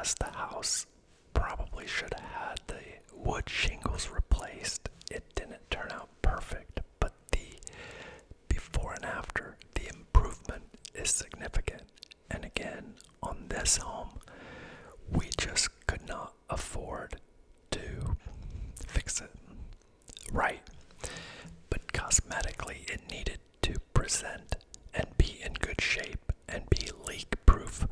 yes, the house probably should have had the wood shingles replaced. It didn't turn out perfect, but the before and after, the improvement is significant. And again, on this home, we just could not afford to fix it right. But cosmetically, it needed to present and be in good shape and be leak proof.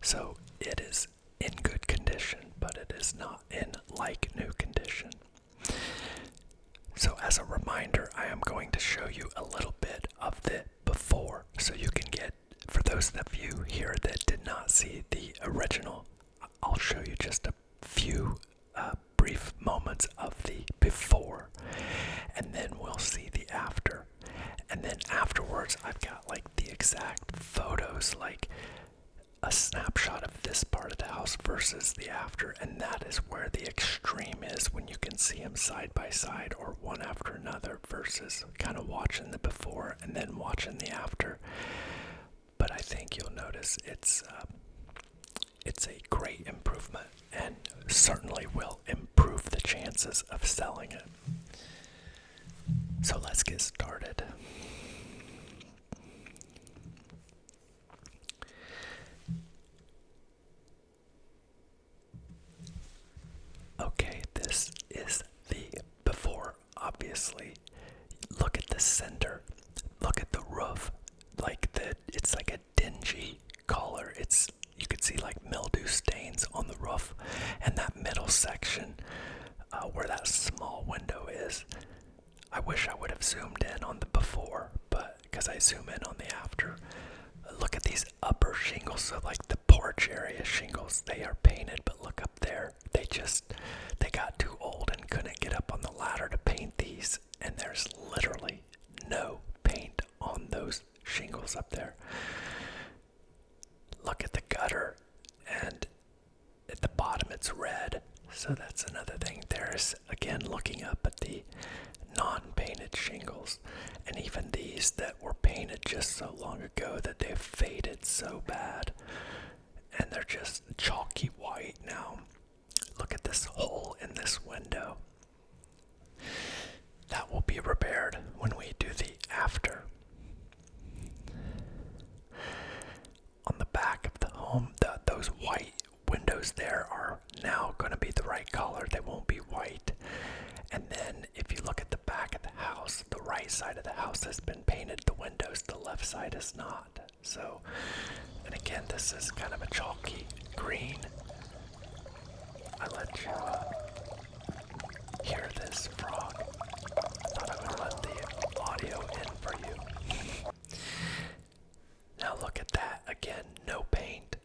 So it is in good condition, but it is not in like new condition. So as a reminder, I am going to show you a little bit of the before so you can get, for those of you here that did not see the original, I'll show you just a few brief moments of the before, and then we'll see the after. And then afterwards, I've got like the exact photos, like a snapshot of this part of the house versus the after, and that is where the extreme is, when you can see them side by side or one after another versus kind of watching the before and then watching the after. But I think you'll notice it's a great improvement and certainly will improve the chances of selling it. So let's get started. Okay, this is the before, obviously. Look at the center. Look at the roof. It's like a dingy color. You could see like mildew stains on the roof. And that middle section, where that small window is, I wish I would have zoomed in on the before, but because I zoom in on the after. Look at these upper shingles, so like the porch area shingles, they are painted, but look up there, they got too old and couldn't get up on the ladder to paint these, and there's literally no paint on those shingles up there. Look at the gutter, and at the bottom it's red, so that's another thing. There's, again, looking up at the non-painted shingles, and even these that were painted just so long ago that they've faded so bad and they're just chalky white now. Look at this hole in this window. That will be repaired when we do the after. On the back of the home, those white windows there are now going to be the right color. They won't be white. And then if you look at the back of the house, the right side of the house has been painted, the windows, the left side is not. So, and again, this is kind of a chalky green. I let you hear this frog. I thought I would let the audio in for you. Now look at that, again, no paint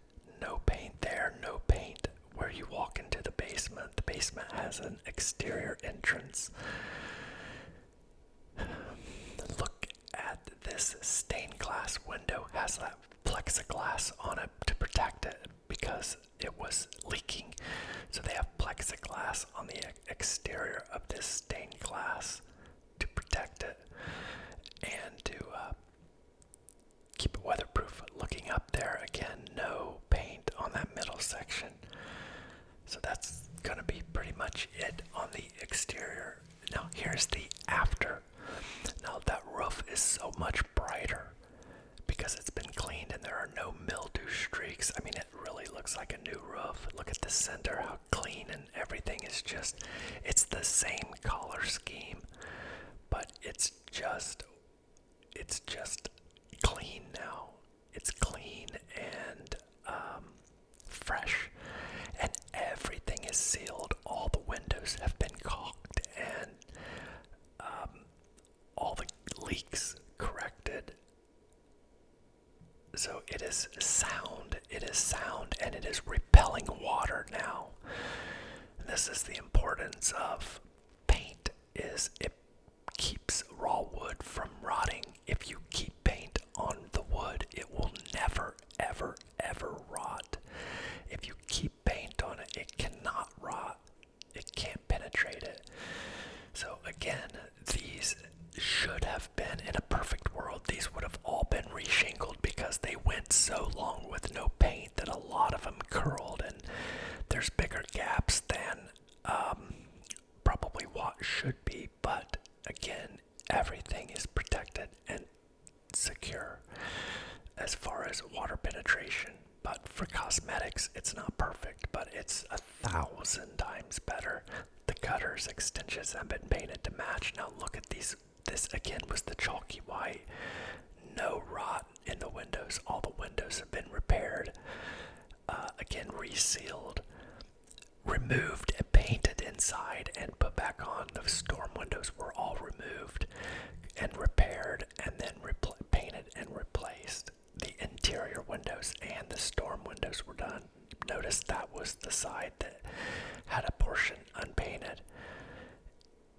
there, no paint where you walk into the basement. The basement has an exterior entrance. Look at this stained glass window, has that plexiglass on it to protect it because it was leaking. So they have plexiglass on the exterior of this stained glass to protect it and to keep it weatherproof. Looking up there, again, no paint on that middle section. So that's going to be pretty much it on the exterior. Now here's the after. Now that roof is so much brighter because it's been cleaned and there are no mildew streaks. I mean, it really looks like a new roof. Look at the center, how clean, and everything is just, it's the same color scheme, but it's just clean now. It's clean and fresh, and everything is sealed. All the windows have been caulked and all the leaks corrected. So it is sound, and it is repelling water now. And this is the importance of paint, is it keeps raw wood from rotting. If you keep paint on the wood, it will never, ever, ever rot. If you keep paint on it, it cannot rot. It can't penetrate it. So again, these should have been, in a perfect world, these would have all been reshingled because they went so long with no paint that a lot of them curled and there's bigger gaps than probably what should be, but again, everything is protected and secure as far as water penetration. But for cosmetics, it's not perfect, but it's 1,000 times better. The gutters, extensions have been painted to match. Now look at these. This again was the chalky white. No rot in the windows. All the windows have been repaired. Again, resealed, removed and painted inside and put back on. The storm windows were all removed and repaired and then painted and replaced. The interior windows and the storm windows were done. Notice that was the side that had a portion unpainted.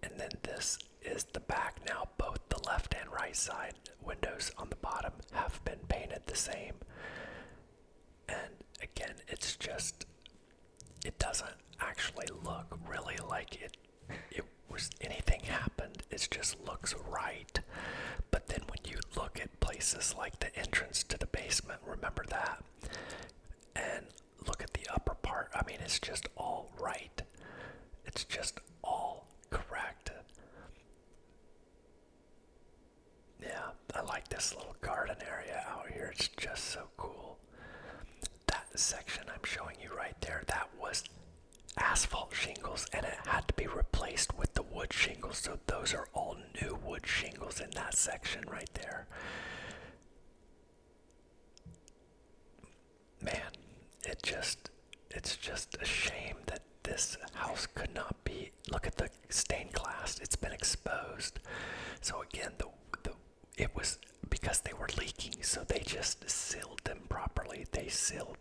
And then this is the back now. Both the left and right side windows on the bottom have been painted the same. And again, it's just, it doesn't actually look really like it was anything happened. It just looks right. But then when you look at places like the entrance to the basement, remember that, and look at the upper part, I mean, it's just all right. It's just all correct. Yeah, I like this little garden area out here. It's just so cool. That section I'm showing you right there, that was asphalt shingles, and it had to be replaced with the wood shingles. So those are all new wood shingles in that section right there. Man, it's just a shame that this house could not be. Look at the stained glass. It's been exposed. So again, it was because they were leaking, so they just sealed them properly. They sealed,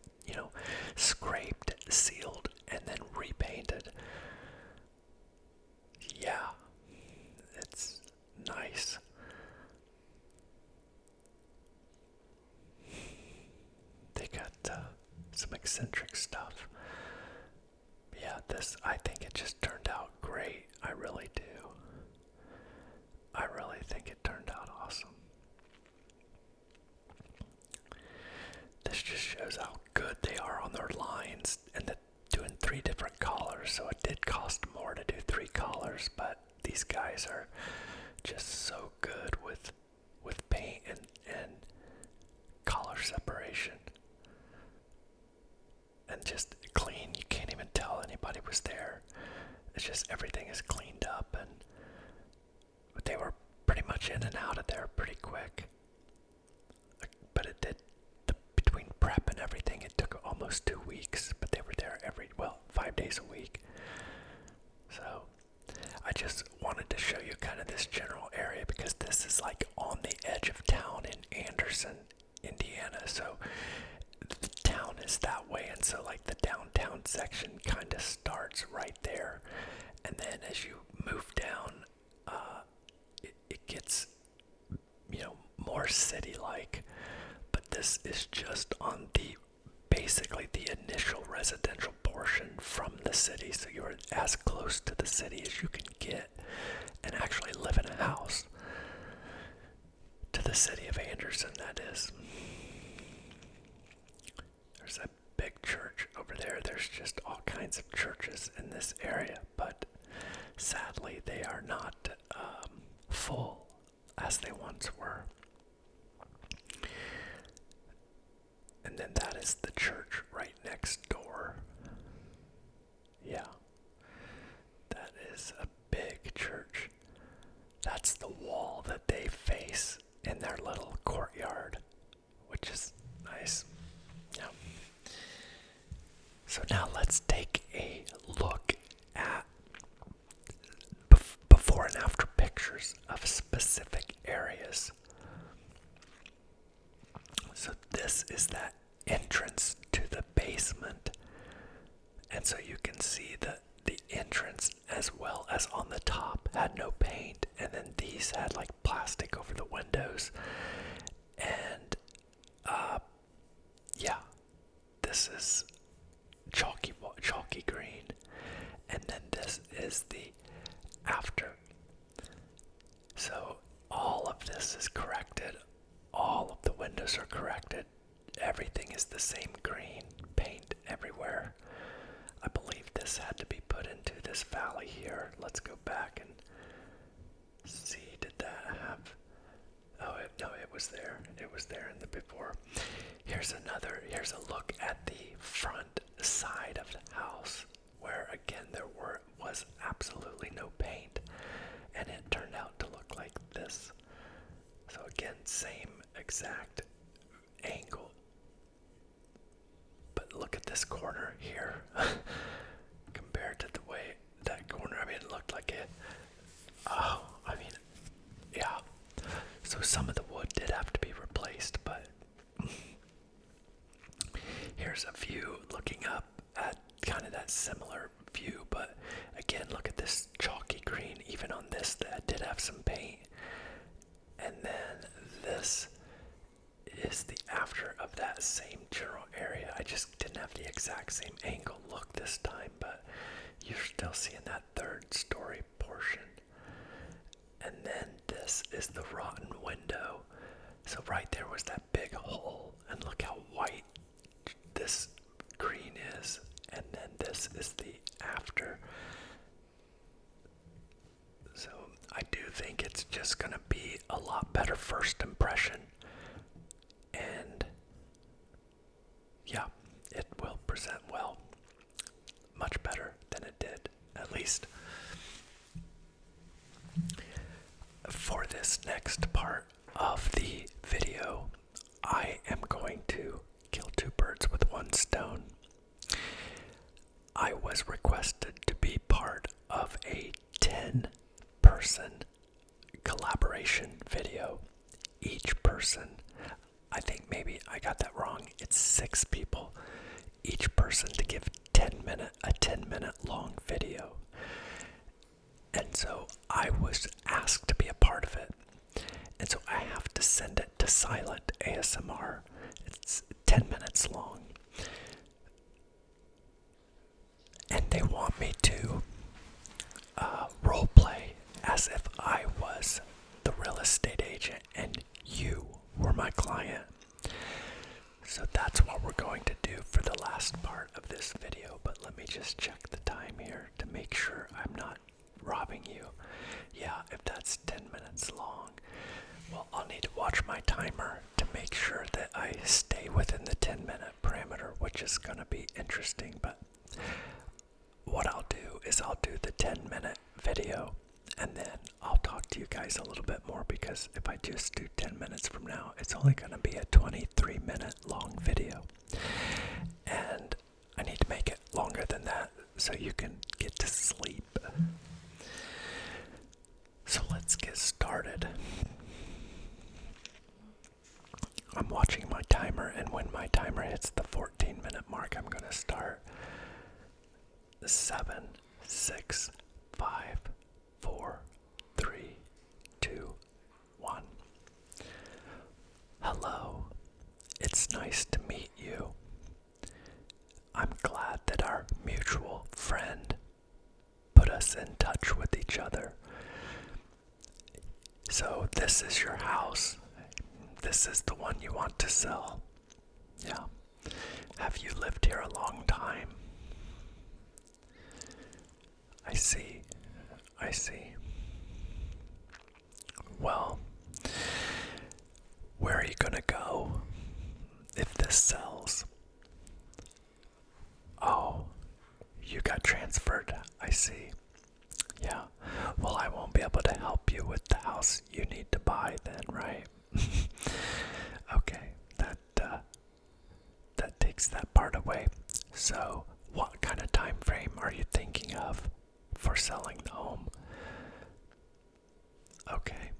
scraped, sealed, and then repainted. Yeah, it's nice. They got some eccentric stuff. Yeah, I think it just turned out great. I really do. I really think it turned out awesome. This just shows how good they are on their lines, and doing 3 different collars, so it did cost more to do 3 collars, but these guys are just so good with paint and collar separation. And just clean. You can't even tell anybody was there. It's just everything is cleaned up, and they were pretty much in and out of there pretty quick. But it did, between prep and everything, it took almost 2 weeks, but they were there 5 days a week. So I just wanted to show you kind of this general area, because this is like on the edge of town in Anderson, Indiana. So the town is that way, and so like the downtown section kind of starts right there, and then as you move down, it gets more city-like. But this is just on basically the initial residential portion from the city, so you're as close to the city as you can get and actually live in a house. To the city of Anderson, that is. There's a big church over there. There's just all kinds of churches in this area, but sadly they are not full as they once were. And then that is the church right next door. Yeah, that is a big church. That's the wall that they face in their little courtyard, which is nice. Yeah. So now let's take a look at before and after pictures of specific areas. So this is that entrance to the basement. And so you can see the entrance, as well as on the top, had no paint. And then these had like plastic over the windows. And yeah, this is chalky green. And then this is the after. So all of this is corrected. All of the windows are corrected. Everything is the same green paint everywhere. I believe this had to be put into this valley here. Let's go back and see, did that have... Oh, no, it was there. It was there in the before. Here's a look at the front side of the house, where again there was absolutely no paint, and it turned out to look like this. So again, same exact angle. But look at this corner here compared to the way that corner, I mean, it looked like it. Oh, I mean, yeah. So some of the wood did have to be replaced, but here's a view looking up at kind of that similar view, but again, look at this chalky green. Even on this, that did have some paint. And then this is the after of that same general area. I just didn't have the exact same angle look this time, but you're still seeing that third story portion. And then this is the rotten window. So right there was that big hole, and look how white this green is. And then this is the after. So I do think it's just gonna be a lot better first impression. And yeah, it will present well. Much better than it did, at least. For this next part of the video, I am going to kill two birds with one stone. I was requested to be part of a 10-person collaboration video. Each person, I think maybe I got that wrong, it's 6 people. Each person to give a 10-minute long video. And so I was asked to be a part of it. And so I have to send it to Silent ASMR. It's 10 minutes long. And they want me to role play as if I was the real estate agent and you were my client. So that's what we're going to do for the last part of this video. But let me just check the time here to make sure I'm not robbing you. Yeah, if that's 10 minutes long, well, I'll need to watch my timer to make sure that I stay within the 10-minute parameter, which is going to be interesting. But what I'll do is I'll do the 10-minute video, and then I'll talk to you guys a little bit more, because if I just do 10 minutes from now, it's only going to be a 23-minute long video. And I need to make it longer than that so you can get to sleep. So let's get started. I'm watching my timer, and when my timer hits the 14-minute mark, I'm going to start. 7, 6, 5, 4, 3, 2, 1. Hello. It's nice to meet you. I'm glad that our mutual friend put us in touch with each other. So this is your house. This is the one you want to sell. Yeah. Have you lived here a long time? I see. I see. Well, where are you gonna go if this sells? Oh, you got transferred. I see. Yeah. Well, I won't be able to help you with the house you need to buy then, right? Okay. That takes that part away. So, what kind of time frame are you thinking of for selling the home? Okay.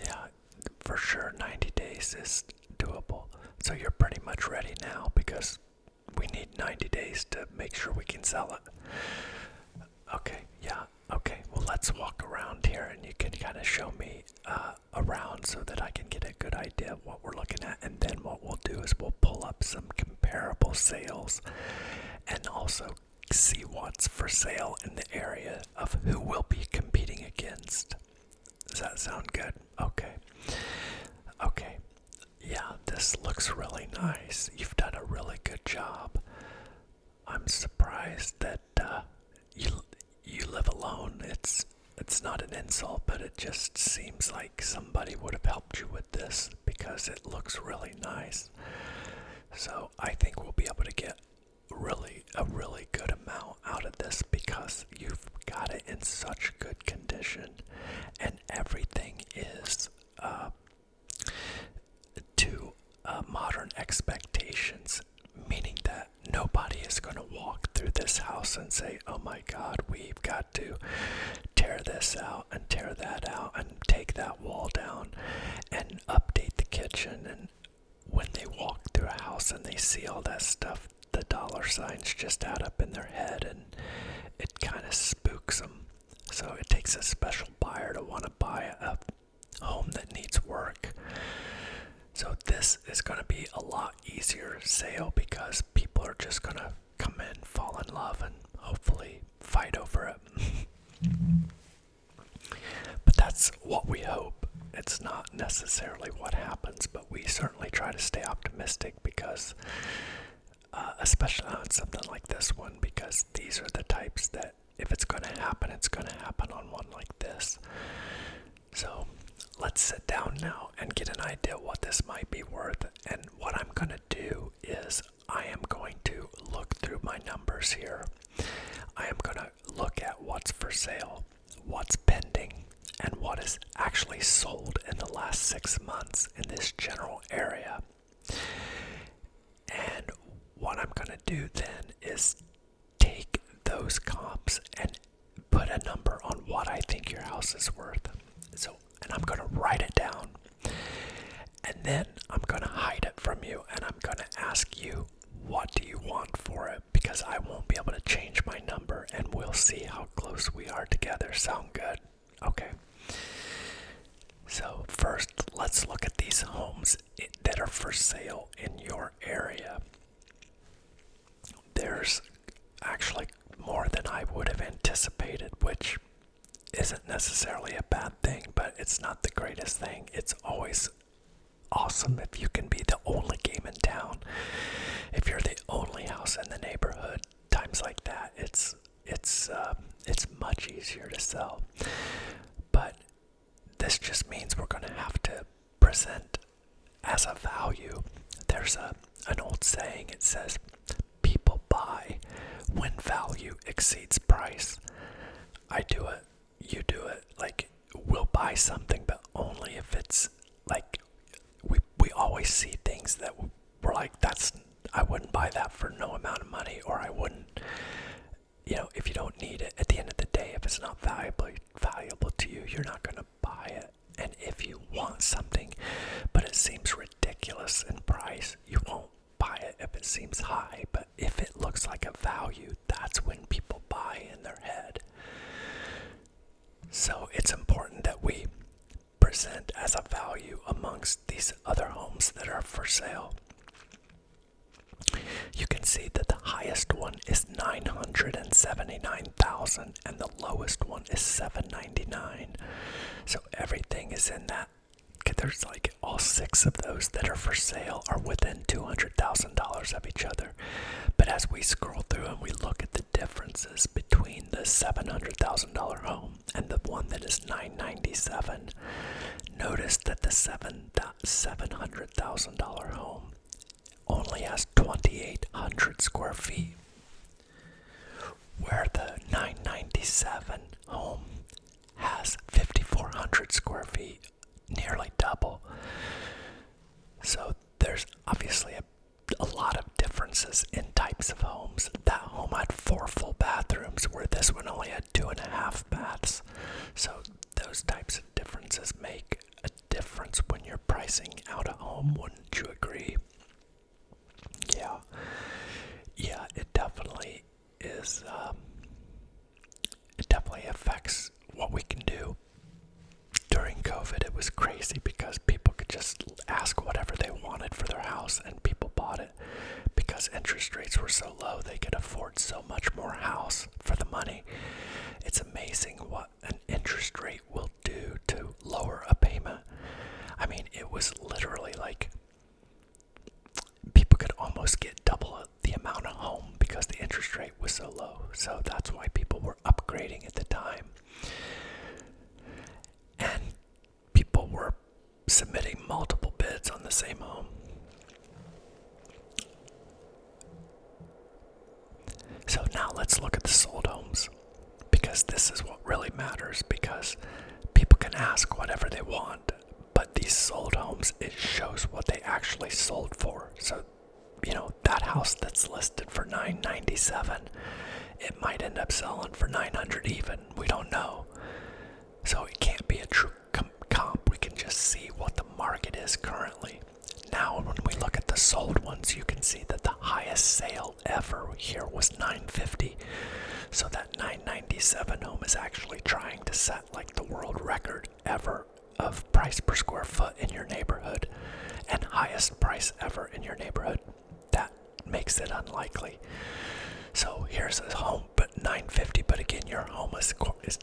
Yeah, for sure 90 days is doable. So you're pretty much ready now, because we need 90 days to make sure we can sell it. Okay, yeah, okay. Well, let's walk around here and you can kind of show me around so that I can get a good idea of what we're looking at. And then what we'll do is we'll pull up some comparable sales and also see what's for sale in the area of who we'll be competing against. Does that sound good? Okay. Okay. Yeah, this looks really nice. You've done a really good job. I'm surprised that it's not an insult, but it just seems like somebody would have helped you with this because it looks really nice. So I think we'll be able to get a really good amount out of this because you've got it in such good condition, and everything is to modern expectations, meaning that nobody is going to walk through this house and say, oh my God, we've got to tear this out and tear that out and take that wall down and update the kitchen. And when they walk through a house and they see all that stuff, the dollar signs just add up in their head and it kind of spooks them. So it takes a special buyer to want to buy a home that needs work. So this is going to be a lot easier sale because people are just going to come in, fall in love, and hopefully fight over it. But that's what we hope. It's not necessarily what happens, but we certainly try to stay optimistic because, especially on something like this one, because these are the types that if it's going to happen, it's going to happen on one like this. So let's sit down now and get an idea what this might be worth. And what I'm going to do is I am going to look through my numbers here. I am going to look at what's for sale, what's pending, and what is actually sold in the last 6 months in this general area. And what I'm going to do then is take those comps and put a number on what I think your house is worth. And I'm going to write it down. And then I'm going to hide it from you. And I'm going to ask you, what do you want for it? Because I won't be able to change my number. And we'll see how close we are together. Sound good? Okay. So first, let's look at these homes that are for sale in your area. There's actually more than I would have anticipated, which isn't necessarily a bad thing, but it's not the greatest thing. It's always awesome if you can be the only game in town. If you're the only house in the neighborhood, times like that, it's much easier to sell. But this just means we're going to have to present as a value. There's an old saying. It says, people buy when value exceeds price. I do it. You do it. Like, we'll buy something, but only if it's like we always see things that we're like, I wouldn't buy that for no amount of money, or I wouldn't, if you don't need it. At the end of the day, if it's not valuable to you, you're not going to buy it. And if you want something, but it seems ridiculous in price, you won't buy it if it seems high. But if it looks like a value, that's when people buy in their head. So it's important that we present as a value amongst these other homes that are for sale. You can see that the highest one is $979,000 and the lowest one is $799,000. So everything is in that. There's like all 6 of those that are for sale are within $200,000 of each other. But as we scroll through and we look at the differences between the $700,000 home and the one that is $997,000, notice that the $700,000 home only has 2,800 square feet, where the $997,000 home has 5,400 square feet, nearly double. So there's obviously a lot of differences in types of homes. That home had 4 full bathrooms, where this one only had 2.5 baths. So those types of differences make a difference when you're pricing out a home, wouldn't you agree? Yeah, it definitely is. It definitely affects what we can do. During COVID, it was crazy because people could just ask whatever they wanted for their house and people bought it. Because interest rates were so low, they could afford so much more house for the money. It's amazing what an interest rate will do to lower a payment. I mean, it was literally like people could almost get double the amount of home because the interest rate was so low. So that's why people were upgrading at the time. let's look at the sold homes, because this is what really matters, because people can ask whatever they want, but these sold homes, it shows what they actually sold for. So, that house that's listed for $997, it might end up selling for $900 even. We don't know. So it can't be a true comp. We can just see what the market is currently. Now, when we look at the sold ones, you can see that the highest sale ever here was $950. So that $997 home is actually trying to set like the world record ever of price per square foot in your neighborhood, and highest price ever in your neighborhood. That makes it unlikely. So here's a home, but $950. But again, your home is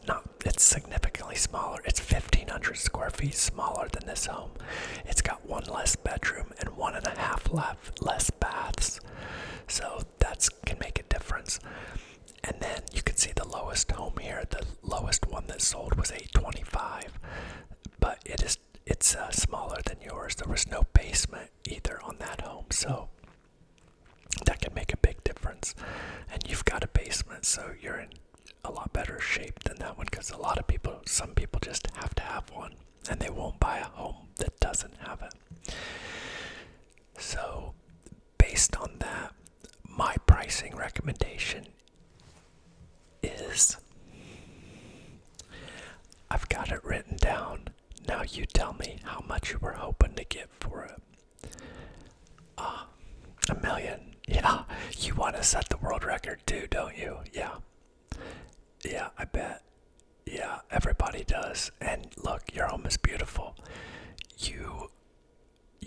not. It's significantly smaller. It's 1,500 square feet smaller than this home. It's got one less bedroom and 1.5 less baths. So that can make a difference. And then you can see the lowest home here. The lowest one that sold was $825, but it's smaller than yours. There was no basement either on that home, so that can make a big difference. And you've got a basement, so you're in a lot better shape than that one, because some people just have to have one, and they won't buy a home that doesn't have it. So based on that, my pricing recommendation is, I've got it written down. Now you tell me how much you were hoping to get for it. $1 million. Yeah, you want to set the world record too, don't you? Yeah, I bet. Yeah, everybody does. And look, your home is beautiful. You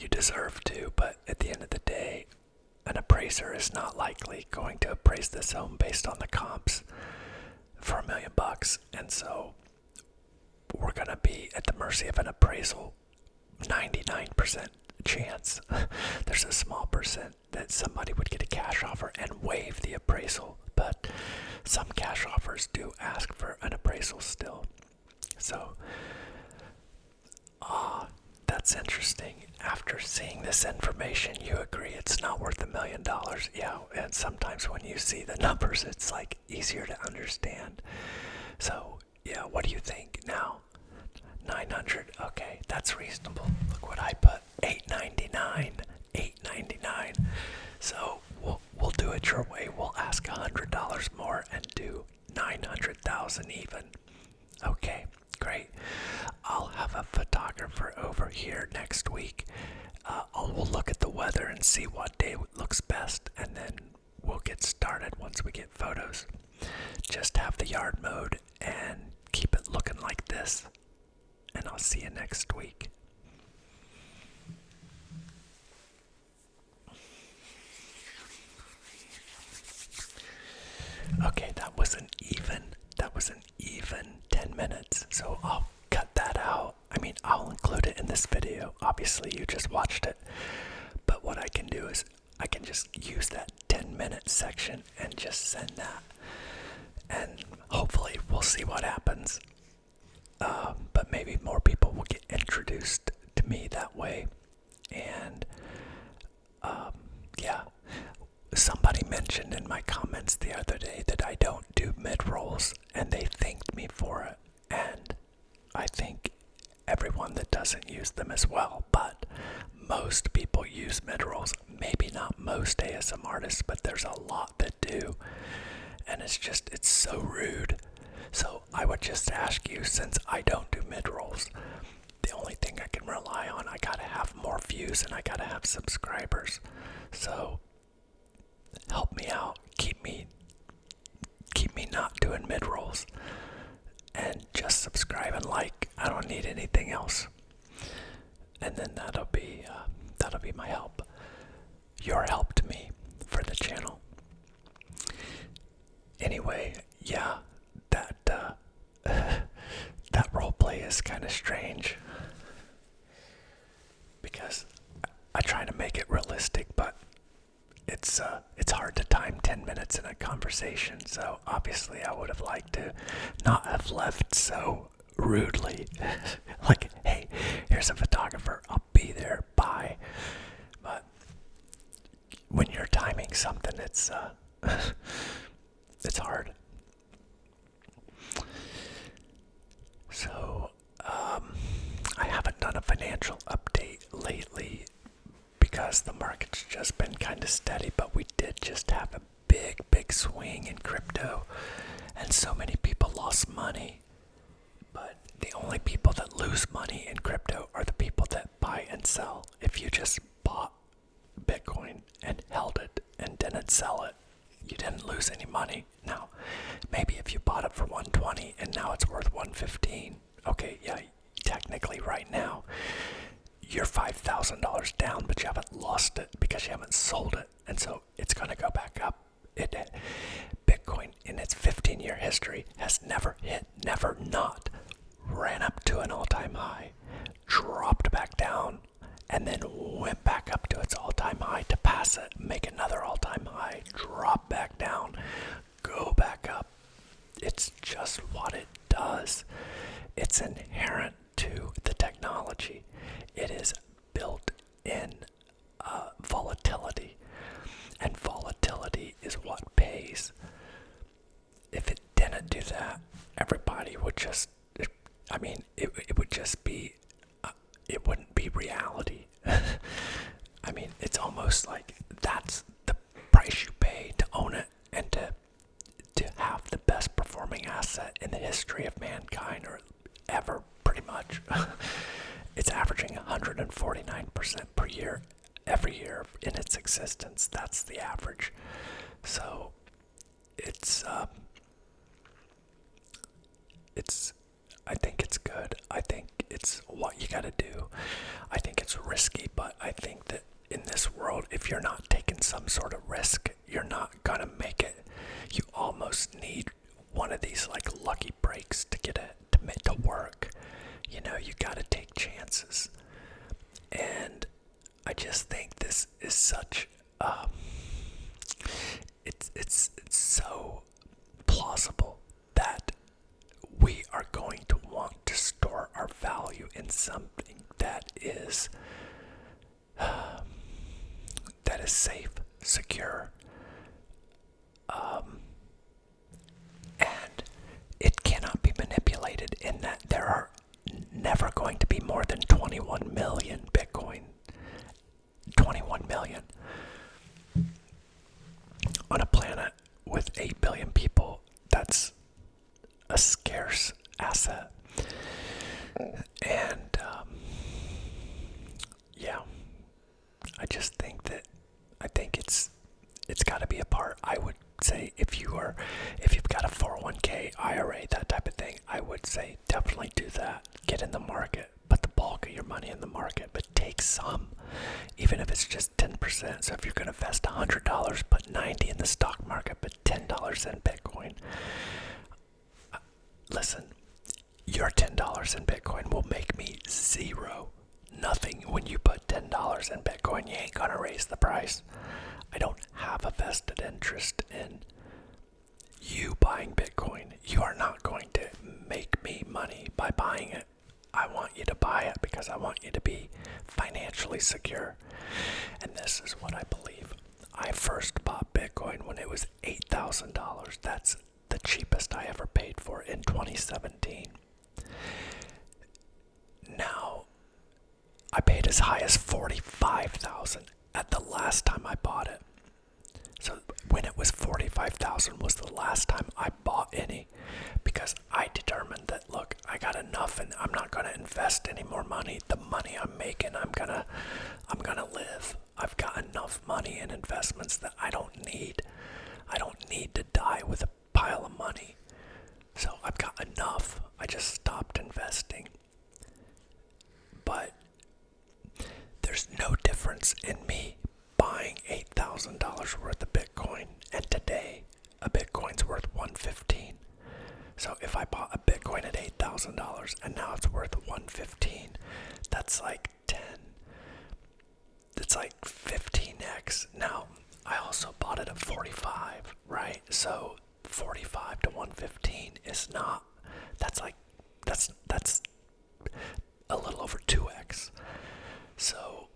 deserve to, but at the end of the day, an appraiser is not likely going to appraise this home based on the comps for $1 million. And so we're going to be at the mercy of an appraisal. 99% chance. There's a small percent that somebody would get a cash offer and waive the appraisal, but some cash offers do ask for an appraisal still. So, that's interesting. After seeing this information, you agree it's not worth $1 million. Yeah, and sometimes when you see the numbers, it's like easier to understand. So, yeah, what do you think now? 900. Okay, that's reasonable. Look what I put. 899. 899. So we'll do it your way. We'll ask $100 more and do 900,000 even. Okay, great. I'll have a photographer over here next week. We'll look at the weather and see what day looks best, and then we'll get started once we get photos. Just have the yard mowed and keep it looking like this. And I'll see you next week. Okay, that was an even 10 minutes. So I'll cut that out. I mean, I'll include it in this video. Obviously, you just watched it. But what I can do is I can just use that 10-minute section and just send that. And hopefully we'll see what happens. But maybe more people will get introduced to me that way. And yeah, somebody mentioned in my comments the other day that I don't do mid-rolls, and they thanked me for it. And I thank everyone that doesn't use them as well. But most people use mid-rolls. Maybe not most ASM artists, but there's a lot that do. And it's so rude. So I would just ask you, since I don't do mid-rolls, the only thing I can rely on, I gotta have more views and I gotta have subscribers. So help me out. Keep me not doing mid-rolls. And just subscribe and like. I don't need anything else. And then that'll be my help. Your help to me for the channel. Anyway, yeah, that roleplay is kind of strange because I try to make it realistic, but it's hard to time 10 minutes in a conversation. So obviously, I would have liked to not have left so rudely, like, "Hey, here's a photographer. I'll be there. Bye." But when you're timing something, it's It's hard. So, I haven't done a financial update lately because the market's just been kind of steady, but we did just have a big swing in crypto, and so many people lost money. But the only people that lose money in crypto are the people that buy and sell. If you just bought Bitcoin and held it and didn't sell it, you didn't lose any money. Now, maybe if you bought it for 120 and now it's worth 115, okay, yeah, technically right now you're $5,000 down, but you haven't lost it because you haven't sold it, and so it's going to go back up. Bitcoin in its 15-year history has never hit, never not, ran up to an all-time high, dropped back down, and then went back up to its all-time high to pass it, make another all-time high, drop back down, go back up. It's just what it does. It's inherent to the technology. It is built in volatility, and volatility is what pays. If it didn't do that, everybody would just, it would just be, it wouldn't be reality. I mean, it's almost like that's the price you pay to own it and to have the best performing asset in the history of mankind, or ever, pretty much. It's averaging 149% per year, every year in its existence. That's the average. So I think it's good. I think it's what you gotta do. I think it's risky, but I think that in this world, if you're not taking some sort of risk, you're not gonna make it. You almost need one of these like lucky breaks to get it to work. You know, you gotta take chances. And I just think this is such it's so plausible that we are going to want to store our value in something that is safe, secure, and it cannot be manipulated, in that there are never going to be more than 21 million Bitcoin. 21 million. On a planet with 8 billion people, that's a scarce asset. And yeah, I just think that it's got to be a part. I would say if you've got a 401k, IRA, that type of thing, I would say definitely do that. Get in the market, put the bulk of your money in the market, but take some, even if it's just 10%. So if you're going to invest $100, put $90 in the stock market, put $10 in Bitcoin. Listen, your $10 in Bitcoin will make me nothing. When you put $10 in Bitcoin, you ain't gonna raise the price. I don't have a vested interest in you buying Bitcoin. You are not going to make me money by buying it. I want you to buy it because I want you to be financially secure. And this is what I believe. I first bought Bitcoin when it was $8,000. That's the cheapest I ever paid for, in 2017. Now, I paid as high as $45,000 at the last time I bought it. So when it was $45,000 was the last time I bought any, because I determined that, look, I got enough and I'm not going to invest any more money. The money I'm making, I'm gonna live. I've got enough money in investments that I don't need to die with a pile of money. So I've got enough. I just stopped investing. But there's no difference in me buying $8,000 worth of Bitcoin and today a Bitcoin's worth $115. So if I bought a Bitcoin at $8,000 and now it's worth $115, that's like 10. It's like 15x. Now, I also bought it at 45, right? So 45 to 115 is not, that's a little over 2x. So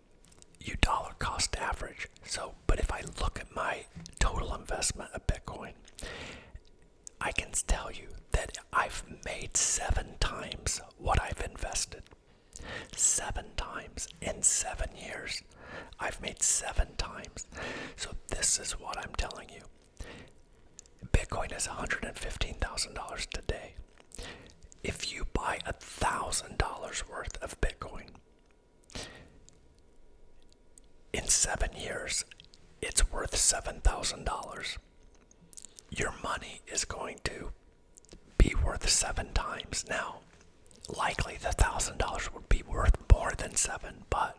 you dollar cost average. So, but if I look at my total investment of Bitcoin, made 7 times what I've invested. 7 times in 7 years. I've made 7 times. So this is what I'm telling you. Bitcoin is $115,000 today. If you buy $1,000 worth of Bitcoin, in 7 years, it's worth $7,000. Your money is going to be worth 7 times. Now, likely the $1,000 would be worth more than 7, but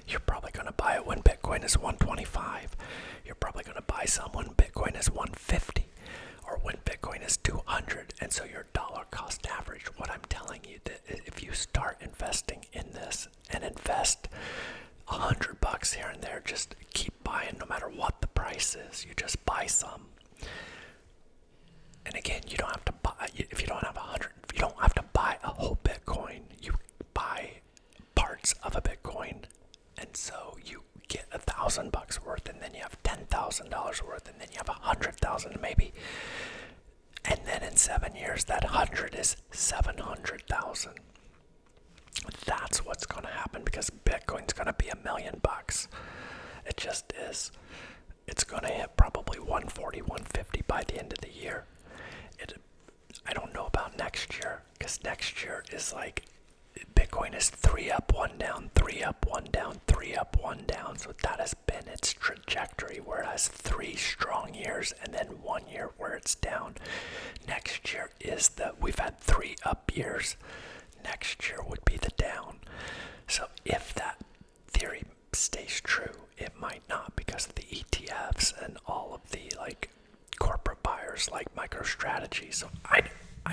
you're probably going to buy it when Bitcoin is 125. You're probably going to buy some when Bitcoin is 150 or when Bitcoin is 200. And so your dollar cost average, what I'm telling you, that if you start investing in this and invest $100 here and there, just keep buying no matter what the price is. You just buy some. And again, you don't have to buy, if you don't have you don't have to buy a whole Bitcoin. You buy parts of a Bitcoin, and so you get $1,000 worth, and then you have $10,000 worth, and then you have 100,000 maybe. And then in 7 years, that 100 is 700,000. That's what's going to happen, because Bitcoin's going to be $1 million. It just is. It's going to hit probably 140, 150 by the end of the year. I don't know about next year, because next year is like Bitcoin is 3 up, 1 down, 3 up, 1 down, 3 up, 1 down. So that has been its trajectory, where it has 3 strong years and then 1 year where it's down. Next year is we've had 3 up years. Next year would be the down. So if that theory stays true, it might not, because of the ETFs and all of the corporate buyers like MicroStrategy. So I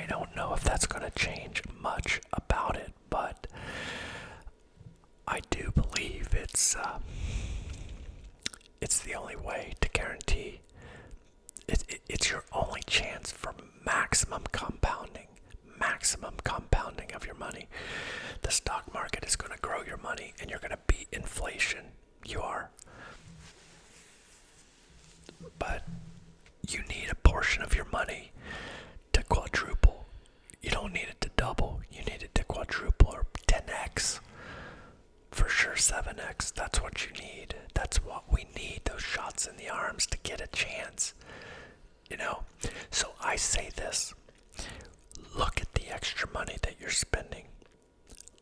don't know if that's going to change much about it, but I do believe it's the only way to guarantee it's your only chance for maximum compounding of your money. The stock market is going to grow your money, and you're going to beat inflation. You are. But you need a portion of your money to quadruple. You don't need it to double. You need it to quadruple or 10x. For sure 7x. That's what you need. That's what we need. Those shots in the arms to get a chance. So I say this. Look at the extra money that you're spending.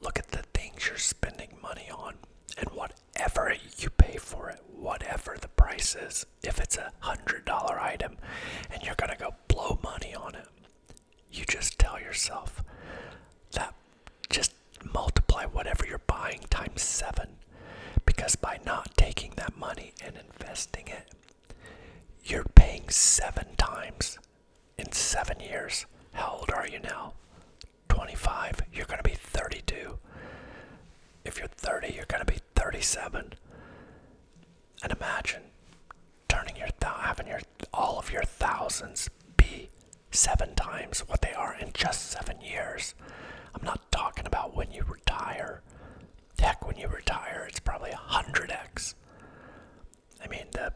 Look at the things you're spending money on. And whatever you pay for it, whatever the price is, if it's $100 item and you're going to go blow money on it, you just tell yourself that just multiply whatever you're buying times 7. Because by not taking that money and investing it, you're paying 7 times in 7 years. How old are you now? 25. You're going to be 32. If you're 30, you're going to be 37. And imagine having all of your thousands be 7 times what they are in just 7 years. I'm not talking about when you retire. Heck, when you retire, it's probably 100x. I mean, the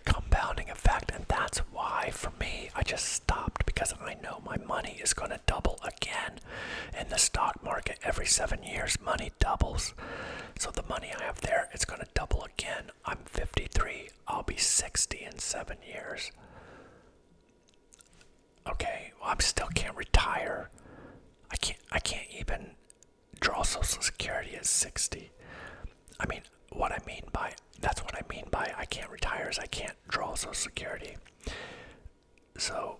compounding effect, and that's why, for me, I just stopped, because I know my money is going to double again. In the stock market, every 7 years, money doubles. So the money I have there, it's going to double again. I'm 53. I'll be 60 in 7 years. Okay, well, I still can't retire. I can't even draw Social Security at 60. I mean, that's what I mean by I can't retire, is I can't draw Social Security. So,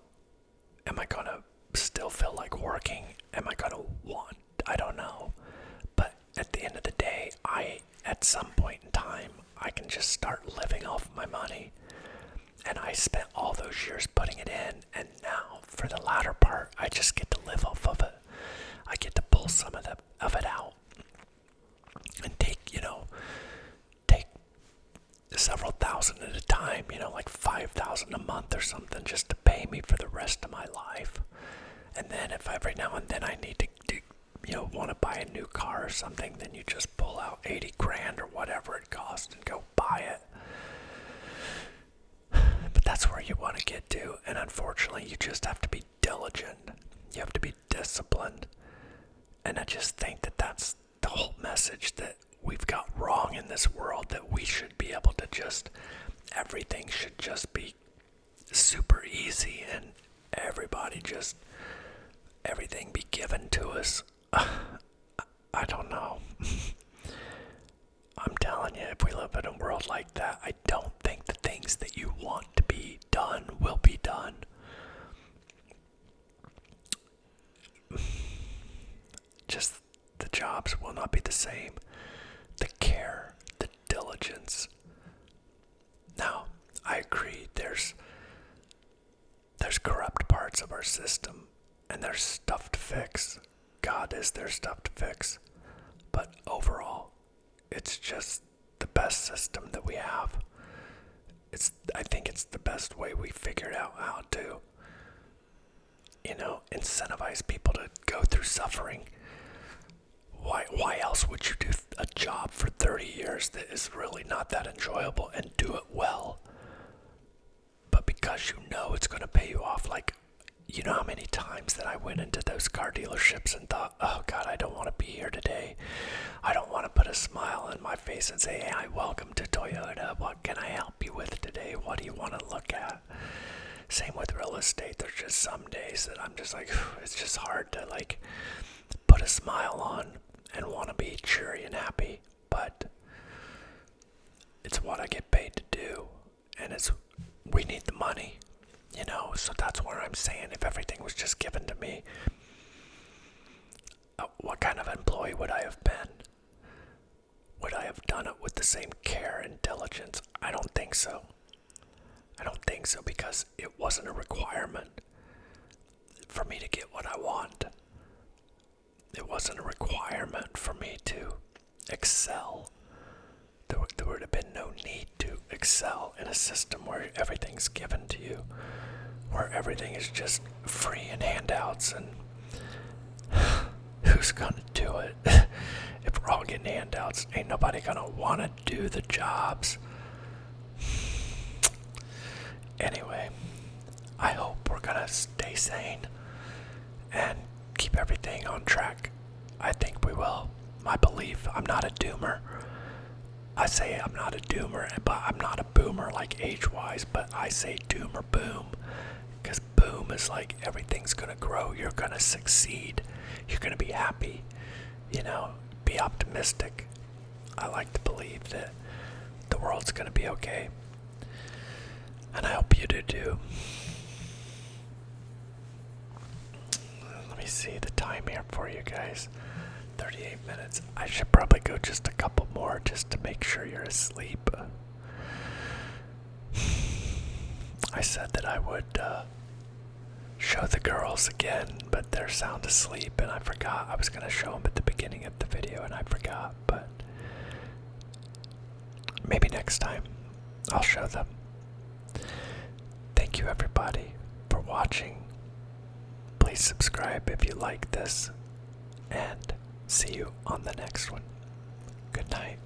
am I gonna still feel like working? Am I gonna want? I don't know. But at the end of the day, at some point in time, I can just start living off my money. And I spent all those years putting it in, and now for the latter part, I just get to live off of it. I get to pull some of it out and take several thousand at a time, like 5,000 a month or something, just to pay me for the rest of my life. And then if every now and then I need to want to buy a new car or something, then you just pull out 80 grand or whatever it costs and go buy it. But that's where you want to get to, and unfortunately you just have to be diligent. You should just be super easy and everything be given to us. I don't know. I'm telling you, if we live in a world like that, I don't think the things that you want to be done will be done. Just the jobs will not be the same. The care, the diligence. Now, I agree, there's corrupt parts of our system, and there's stuff to fix. God, is there stuff to fix? But overall, it's just the best system that we have. I think it's the best way we figured out how to, incentivize people to go through suffering. Why else would you do a job for 30 years that is really not that enjoyable and do it well? But because you know it's going to pay you off, like, you know how many times that I went into those car dealerships and thought, oh God, I don't want to be here today. I don't want to put a smile on my face and say, hey, welcome to Toyota. What can I help you with today? What do you want to look at? Same with real estate. There's just some days that I'm just like, it's just hard to like put a smile on and want to be cheery and happy. But it's what I get paid to do. And we need the money. So that's where I'm saying if everything was just given to me, what kind of employee would I have been? Would I have done it with the same care and diligence? I don't think so. I don't think so, because it wasn't a requirement for me to get what I want. It wasn't a requirement for me to excel. There would have been no need to excel in a system where everything's given to you, where everything is just free and handouts, and who's gonna do it? If we're all getting handouts, ain't nobody gonna wanna do the jobs. Anyway, I hope we're gonna stay sane and keep everything on track. I think we will. My belief, I'm not a doomer. I say I'm not a doomer, but I'm not a boomer like age-wise, but I say doom or boom. Because boom is like everything's gonna grow, you're gonna succeed, you're gonna be happy, be optimistic. I like to believe that the world's gonna be okay. And I hope you do too. Let me see the time here for you guys. 38 minutes. I should probably go just a couple more just to make sure you're asleep. I said that I would show the girls again, but they're sound asleep, and I forgot. I was going to show them at the beginning of the video, and I forgot, but maybe next time I'll show them. Thank you, everybody, for watching. Please subscribe if you like this, and see you on the next one. Good night.